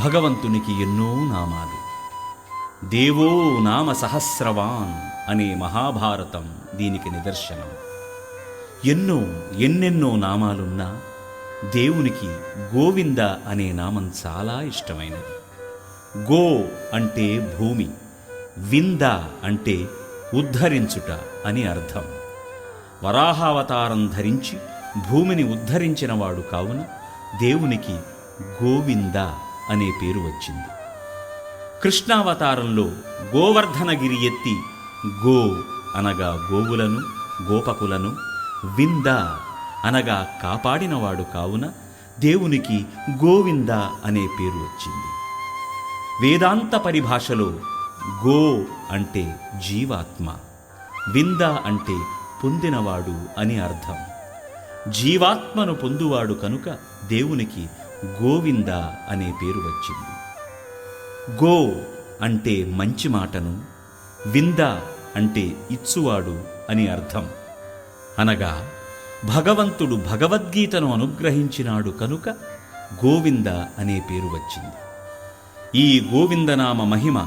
భగవంతునికి ఎన్నో నామాలు. దేవో నామ సహస్రవాన్ అనే మహాభారతం దీనికి నిదర్శనం. ఎన్నెన్నో నామాలున్నా దేవునికి గోవింద అనే నామం చాలా ఇష్టమైనది. గో అంటే భూమి, వింద అంటే ఉద్ధరించుట అని అర్థం. వరాహావతారం ధరించి భూమిని ఉద్ధరించినవాడు కావున దేవునికి గోవింద అనే పేరు వచ్చింది. కృష్ణావతారంలో గోవర్ధనగిరి ఎత్తి గో అనగా గోవులను, గోపకులను, వింద అనగా కాపాడినవాడు కావున దేవునికి గోవింద అనే పేరు వచ్చింది. వేదాంత పరిభాషలో గో అంటే జీవాత్మ, వింద అంటే పొందినవాడు అని అర్థం. జీవాత్మను పొందువాడు కనుక దేవునికి గోవింద అనే పేరు వచ్చింది. గో అంటే మంచి మాటను, వింద అంటే ఇచ్చువాడు అని అర్థం. అనగా భగవంతుడు భగవద్గీతను అనుగ్రహించినాడు కనుక గోవింద అనే పేరు వచ్చింది. ఈ గోవిందనామ మహిమ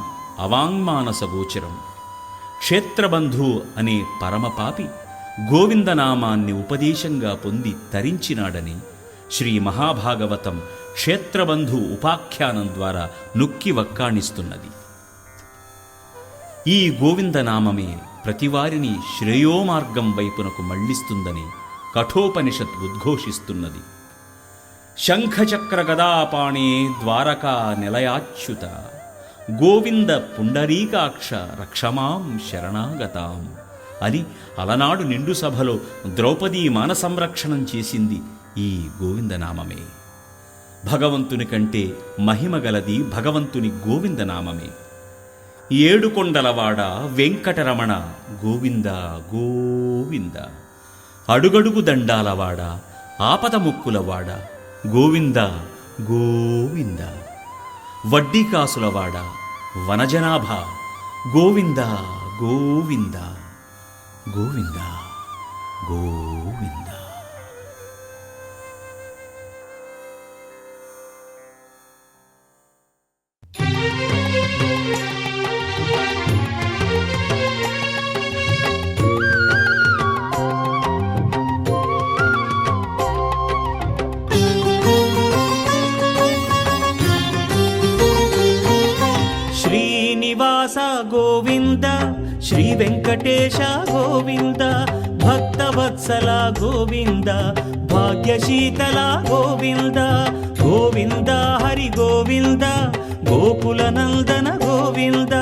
అవాంగ్మానస గోచరం. క్షేత్రబంధు అనే పరమపాపి గోవిందనామాన్ని ఉపదేశంగా పొంది తరించినాడని శ్రీ మహాభాగవతం క్షేత్రబంధు ఉపాఖ్యానం ద్వారా నొక్కి వక్కాణిస్తున్నది. ఈ గోవిందనామమే ప్రతివారిని శ్రేయోమార్గం వైపునకు మళ్లిస్తుందని కఠోపనిషత్ ఉద్ఘోషిస్తున్నది. శంఖచక్ర గదాపాణే ద్వారకా నిలయాచ్యుత గోవింద పుండరీకాక్ష రక్షమాం శరణాగతాం అని అలనాడు నిండు సభలో ద్రౌపదీ మాన సంరక్షణం చేసింది ఈ గోవిందనామమే. భగవంతుని కంటే మహిమగలది భగవంతుని గోవిందనామమే. ఏడుకొండలవాడ వెంకటరమణ గోవింద గోవింద, అడుగడుగు దండాలవాడ ఆపదముక్కులవాడ గోవింద గోవింద, వడ్డీ కాసులవాడ వనజనాభ గోవింద గోవింద గోవింద గోవింద. శ్రీనివాస గోవింద, శ్రీ వెంకటేశ గోవింద, భక్తవత్సల గోవింద, భాగ్యశీతల గోవింద, గోవింద హరి గోవింద, గోకుల నందన గోవింద.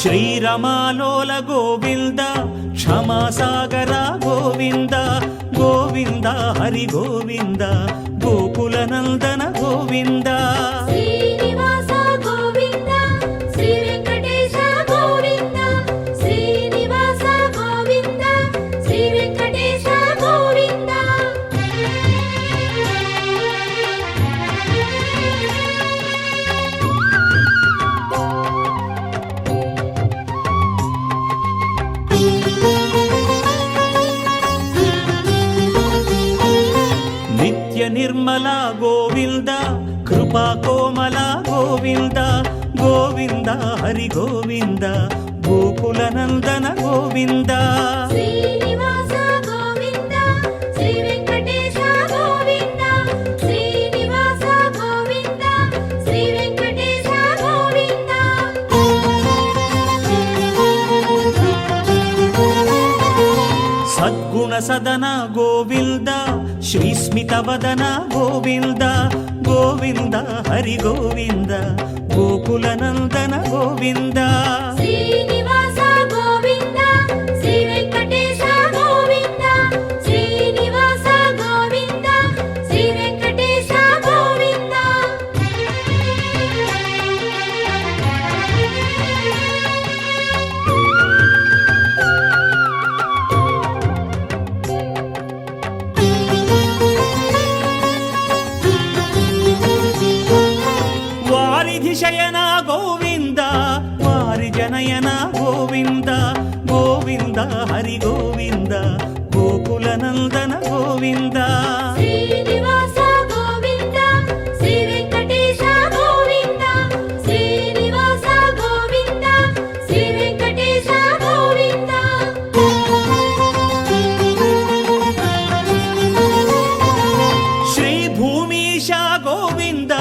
శ్రీరమాలోల గోవింద, క్షమాసాగర గోవింద, గోవింద హరి గోవింద, గోకుల నందన గోవింద. నిర్మల గోవింద, కృపా కోమల గోవింద, గోవింద హరి గోవింద, గోకుల నందన గోవింద. సద్గుణ సదన గోవింద, శ్రీస్మిత వదన గోవింద, గోవింద హరి గోవింద, గోకుల నందన గోవింద. హరి గోవింద గోకుల నందన గోవింద శ్రీనివాస గోవింద శ్రీ వెంకటేశ గోవింద శ్రీనివాస గోవింద శ్రీ వెంకటేశ గోవింద శ్రీ భూమీశ గోవింద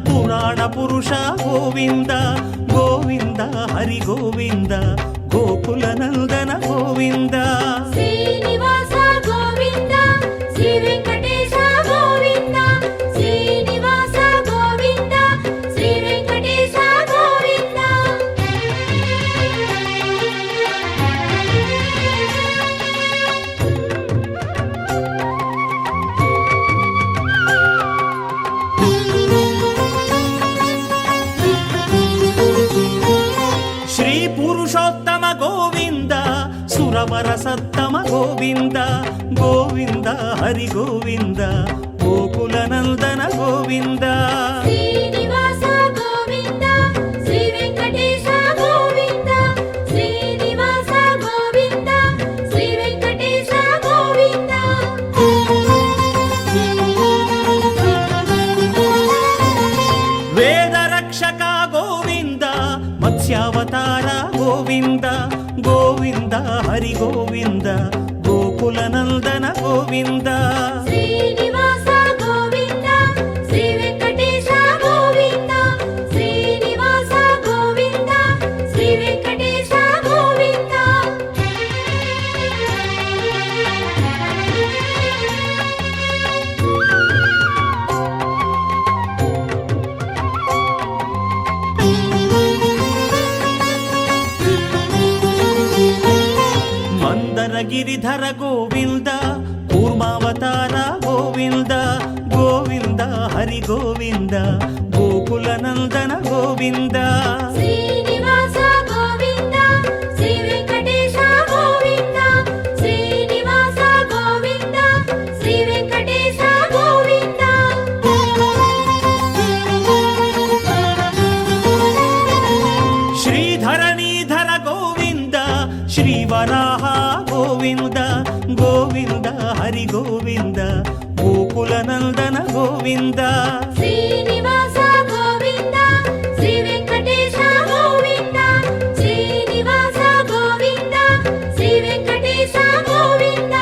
పురాణ పురుష గోవింద గోవింద హరి గోవింద గోకుల నందన గోవింద శ్రీనివాస గోవింద శ్రీ వెంకటేశ గోవింద శ్రీనివాస గోవింద శ్రీ వెంకటేశ గోవింద శ్రీ పురుషోత్తమ గోవింద సురవర సత్తమ గోవింద గోవింద హరి గోవింద గోకుల నందన గోవింద శ్రీనివాస గోవింద శ్రీ వెంకటేశ గోవింద శ్రీనివాస గోవింద శ్రీ వెంకటేశ గోవింద వేద రక్షక గోవింద మత్స్యావతార గోవింద గోవింద హరి గోవింద గోకుల నందన గోవింద శ్రీనివాస గోవింద శ్రీ వెంకటేశ గోవింద శ్రీనివాస గోవింద శ్రీ వెంకటేశ గోవింద మందర గిరిధర గోవింద కూర్మావతార గోవింద గోవింద హరి గోవింద గోకుల నందన గోవింద శ్రీనివాస గోవింద శ్రీ వెంకటేశ గోవింద శ్రీనివాస గోవింద శ్రీ వెంకటేశ గోవింద శ్రీధరణీధర గోవింద శ్రీవరాహ గోవింద గోవింద హరి గోవింద గోకుల నందన గోవింద శ్రీనివాస గోవింద శ్రీ వెంకటేశ గోవింద శ్రీనివాస గోవింద శ్రీ వెంకటేశ గోవింద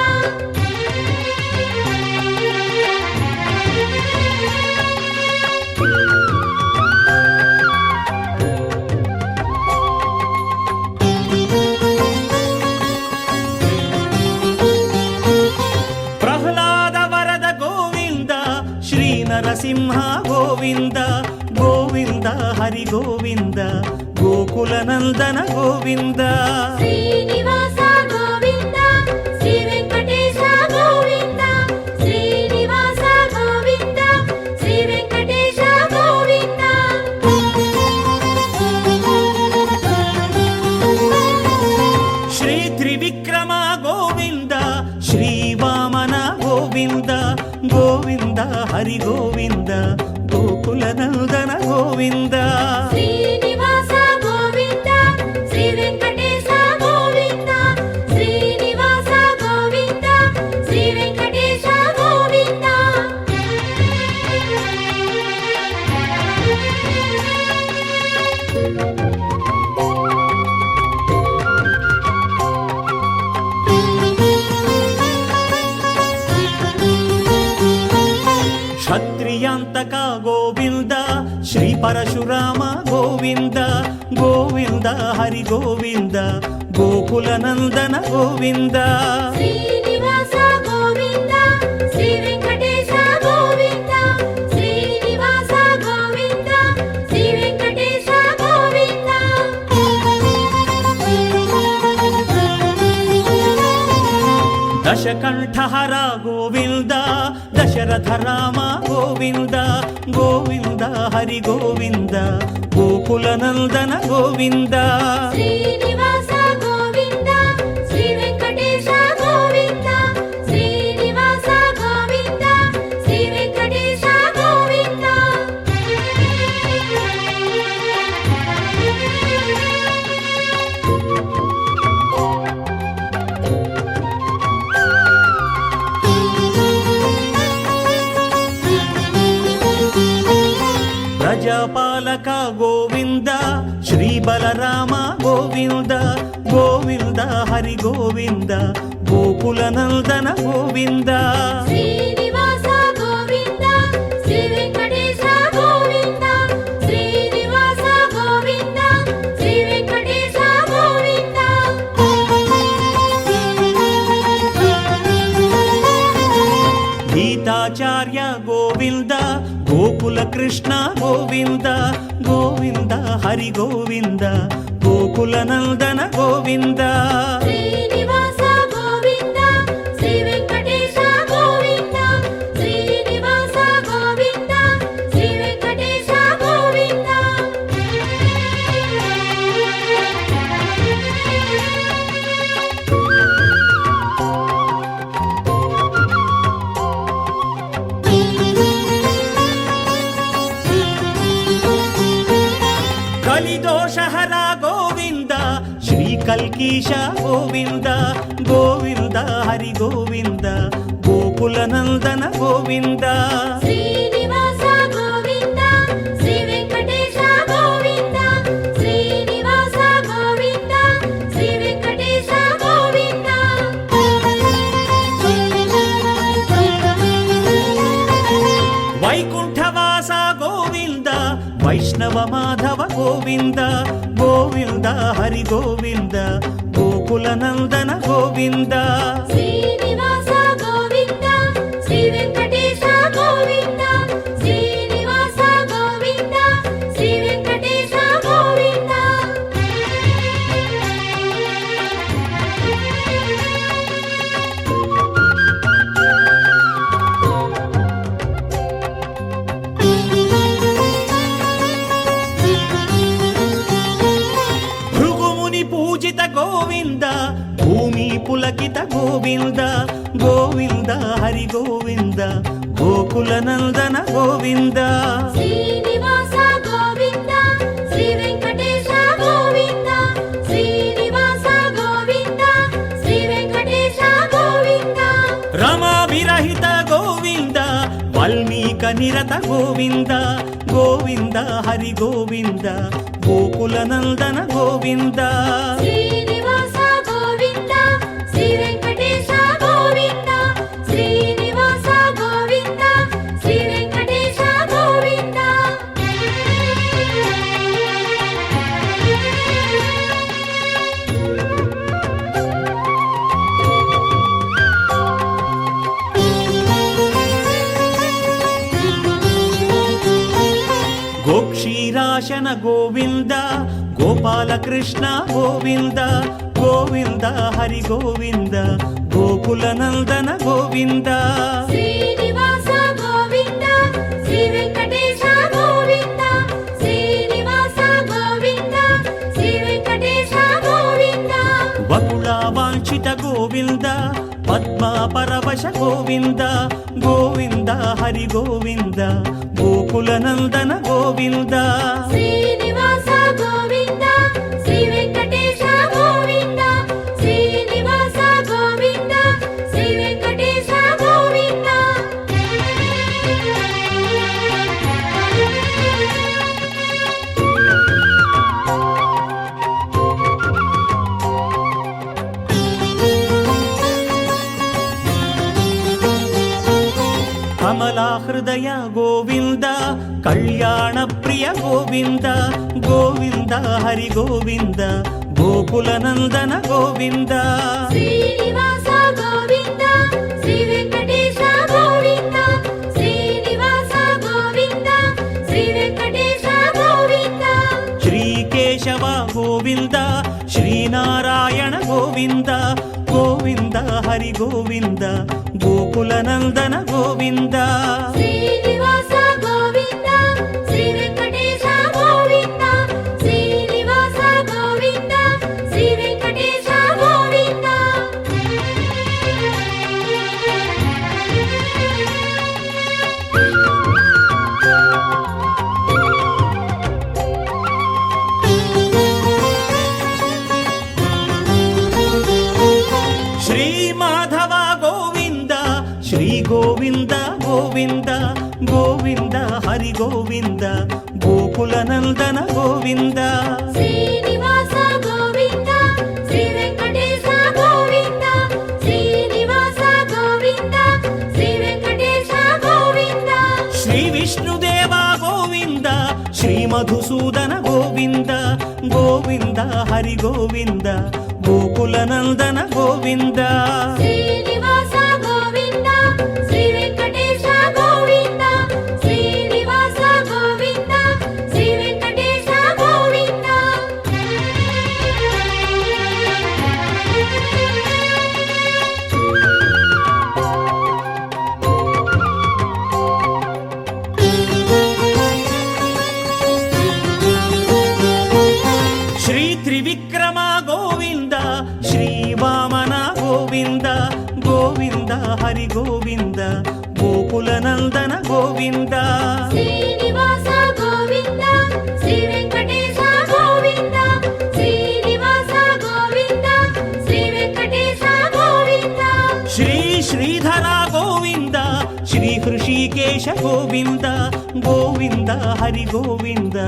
ప్రహ్లాద వరద గోవింద శ్రీ నరసింహ గోవింద గోవింద హరి గోవింద గోకుల నందన గోవింద శ్రీనివాస గోవింద శ్రీ వెంకటేశ గోవింద శ్రీనివాస గోవింద శ్రీ వెంకటేశ గోవింద శ్రీ త్రివిక్రమ గోవింద శ్రీ వామన గోవింద గోవింద హరి గోవింద గోకుల నందన గోవింద శ్రీనివాస గోవింద శ్రీ వెంకటేశ గోవింద శ్రీనివాస గోవింద శ్రీ వెంకటేశ గోవింద క్షత్రియాంతక గోవింద శ్రీ పరశురామ గోవింద గోవింద హరి గోవింద గోకుల నందన గోవింద శ్రీనివాస గోవింద శ్రీ వెంకటేశ గోవింద శ్రీనివాస గోవింద శ్రీ వెంకటేశ గోవింద దశకంఠహర గోవింద దశరథ రామ గోవింద గోవింద హరి గోవింద గోకుల నందన గోవింద శ్రీనివాస గోవింద శ్రీ వెంకటేశ గోవింద శ్రీనివాస గోవింద శ్రీ వెంకటేశ గోవింద బాలక గోవింద శ్రీ బలరామ గోవింద గోవింద హరి గోవింద గోకుల నందన గోవింద శ్రీనివాస గోవింద శ్రీ వెంకటేశ గోవింద శ్రీనివాస గోవింద శ్రీ వెంకటేశ గోవింద గీతాచార్య గోవింద గోకుల కృష్ణ గోవింద గోవింద హరి గోవింద గోకుల నందన గోవింద శ్రీనివాస గోవింద శ్రీ వెంకటేశ గోవింద శ్రీనివాస గోవింద శ్రీ వెంకటేశ గోవింద కలిదోషహర గోవింద శ్రీ కల్కీశ గోవింద గోవింద హరి గోవింద గోకుల నందన గోవింద శ్రీనివాస గోవింద శ్రీ వెంకటేశ గోవింద శ్రీనివాస గోవింద శ్రీ వెంకటేశ గోవింద వైకుంఠవాస గోవింద వైష్ణవ మాధవ గోవింద గోవింద హరి గోవింద గోకుల నందన గోవింద శ్రీనివాస గోవింద శ్రీ వెంకటేశ గోవింద శ్రీనివాస గోవింద శ్రీ వెంకటేశ గోవింద భృగుముని పూజిత గోవింద భూమి పులకిత గోవింద గోవింద హరి గోవింద గోకుల నందన గోవింద శ్రీనివాస గోవింద శ్రీ వెంకటేశ గోవింద శ్రీనివాస గోవింద శ్రీ వెంకటేశ గోవింద రమా విరహిత గోవింద వల్మీక నిరత గోవింద గోవింద హరి గోవింద గోకుల నందన గోవింద శ్రీనివాస గోవింద శ్రీ వెంకటేశ గోవింద శ్రీనివాస గోవింద శ్రీ వెంకటేశ గోవింద గోక్షీరాశన గోవింద గోపాలకృష్ణ గోవింద గోవింద హరి గోవింద గోకుల నందన గోవింద శ్రీనివాస గోవింద శ్రీ వెంకటేశ గోవింద శ్రీనివాస గోవింద శ్రీ వెంకటేశ గోవింద వకుళ వాంఛిత గోవింద పద్మా పరవశ గోవింద గోవింద హరి గోవింద గోకుల నందన గోవింద శ్రీనివాస గోవింద శ్రీ వెంకటేశ గోవింద శ్రీనివాస గోవింద శ్రీ వెంకటేశ గోవింద కమలా హృదయ గోవింద కళ్యాణ ప్రియ గోవింద గోవింద హరి గోవింద గోకుల నందన గోవింద శ్రీనివాస గోవింద శ్రీ వెంకటేశ గోవింద శ్రీనివాస గోవింద శ్రీ వెంకటేశ గోవింద శ్రీకేశవ గోవింద శ్రీనారాయణ గోవింద గోవింద హరి గోవింద గోకుల నందన గోవింద శ్రీనివాస గోవింద శ్రీ వెంకటేశ గోవింద శ్రీనివాస గోవింద శ్రీ వెంకటేశ గోవింద శ్రీ మాధవ గోవింద శ్రీ గోవింద గోవింద గోవింద హరి గోవింద గోకుల నందన గోవింద శ్రీనివాస గోవింద శ్రీ వెంకటేశ గోవింద శ్రీనివాస గోవింద శ్రీ వెంకటేశ గోవింద శ్రీ విష్ణుదేవ గోవింద శ్రీ మధుసూదన గోవింద గోవింద హరి గోవింద గోకుల నందన గోవింద శ్రీనివాస గోవింద శ్రీ వెంకటేశ గోవింద శ్రీనివాస గోవింద శ్రీ వెంకటేశ గోవింద శ్రీ త్రివిక్రమ గోవింద శ్రీ వామన గోవింద గోవింద హరి గోవింద గోకుల నందన గోవింద శ్రీనివాస గోవింద శ్రీ వెంకటేశ గోవింద శ్రీనివాస గోవింద శ్రీ వెంకటేశ గోవింద శ్రీ శ్రీధర గోవింద శ్రీ హృషికేశ గోవింద గోవింద హరి గోవింద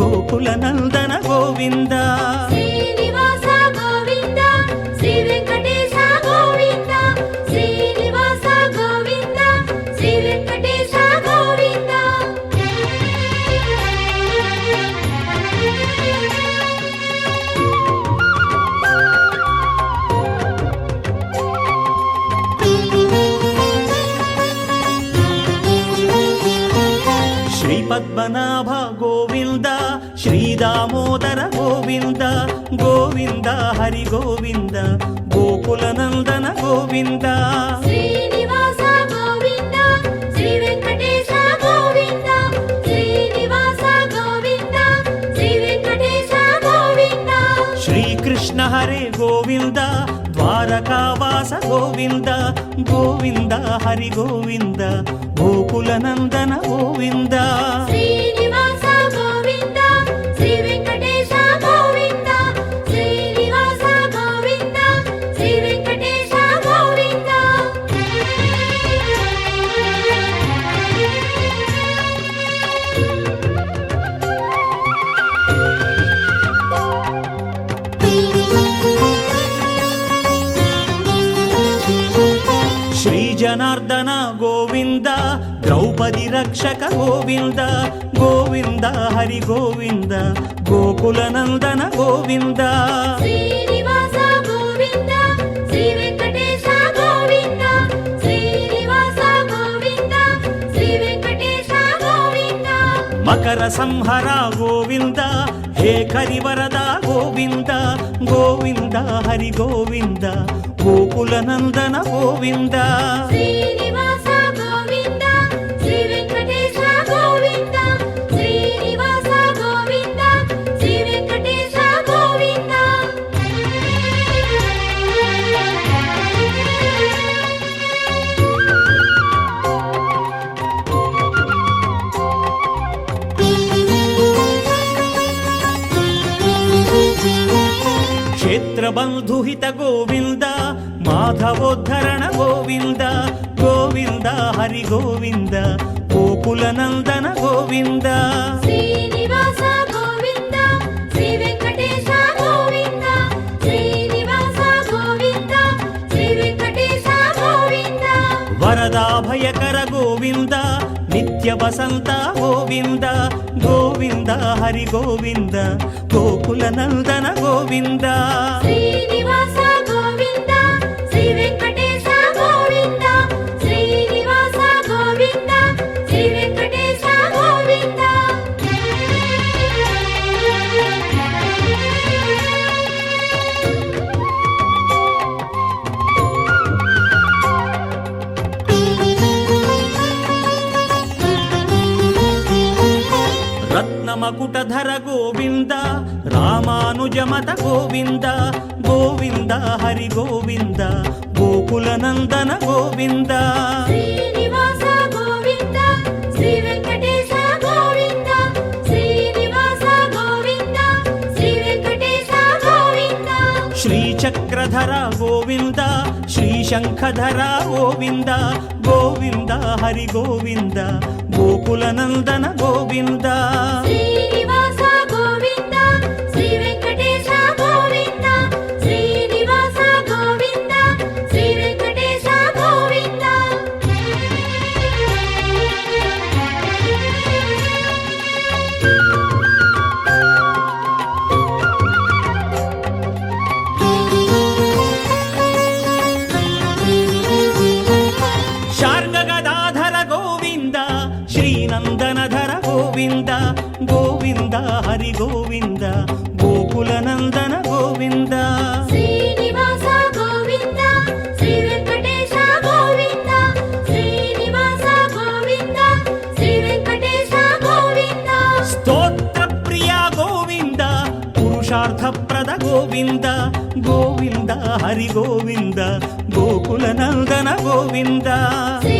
గోకుల నందన గోవింద శ్రీనివాస గోవింద శ్రీ వెంకటేశ గోవింద శ్రీనివాస గోవింద శ్రీ వెంకటేశ గోవింద శ్రీ పద్మనాభ గోవింద శ్రీ దామోదర గోవింద గోవింద హరి గోవింద గోకుల నందన గోవింద శ్రీనివాస గోవింద శ్రీ వెంకటేశ గోవింద శ్రీనివాస గోవింద శ్రీ వెంకటేశ గోవింద శ్రీకృష్ణ హరే గోవింద ద్వారకావాస గోవింద గోవింద హరి గోవింద గోకుల నందన గోవింద శ్రీనివాస గోవింద శ్రీ వెంకటేశ గోవింద శ్రీనివాస గోవింద శ్రీ వెంకటేశ గోవింద శ్రీ జనార్దన గోవింద ద్రౌపది రక్షక గోవింద గోవింద హరి గోవింద గోకుల నందన గోవింద శ్రీనివాస గోవింద శ్రీ వెంకటేశ గోవింద శ్రీనివాస గోవింద శ్రీ వెంకటేశ గోవింద మకర సంహర గోవింద హే కరివరద గోవింద గోవింద హరి గోవింద గోకుల నందన గోవింద శ్రీనివాస గోవింద శ్రీ వెంకటేశ గోవింద శ్రీనివాస గోవింద శ్రీ వెంకటేశ గోవింద క్షేత్రబంధుహిత గోవింద మాధవోద్ధరణ గోవింద గోవింద హరి గోవింద గోకుల నందన గోవింద శ్రీనివాస గోవింద శ్రీ వెంకటేశ గోవింద శ్రీనివాస గోవింద శ్రీ వెంకటేశ గోవింద వరదాభయకర గోవింద నిత్య వసంత గోవింద గోవింద హరి గోవింద గోకుల నందన గోవింద శ్రీనివాస గోవింద శ్రీ వెంకటేశ గోవింద శ్రీనివాస గోవింద శ్రీ వెంకటేశ గోవింద రత్నమకుటధర గోవింద రామానుజమత గోవింద గోవింద హరి గోవింద గోకుల నందన గోవింద శ్రీనివాస గోవింద శ్రీ వెంకటేశ గోవింద శ్రీనివాస గోవింద శ్రీ వెంకటేశ గోవింద శ్రీచక్ర వెంకటధర గోవింద శ్రీశంఖధర గోవింద గోవింద హరి గోవింద గోకులనందన గోవింద శ్రీనివాస గోవింద శ్రీ వెంకటేశ గోవింద శ్రీనివాస గోవింద శ్రీ వెంకటేశ గోవింద శార్ంగగదాధర గోవింద శ్రీనందనధర గోవింద గోవింద హరి గోవింద గోకులనందన గోవింద శ్రీనివాస గోవింద శ్రీ వెంకటేశ గోవింద శ్రీనివాస గోవింద శ్రీ వెంకటేశ గోవింద స్తోత్ర ప్రియ గోవింద పురుషార్థప్రద గోవింద గోవింద హరి గోవింద గోకులనందన గోవింద శ్రీ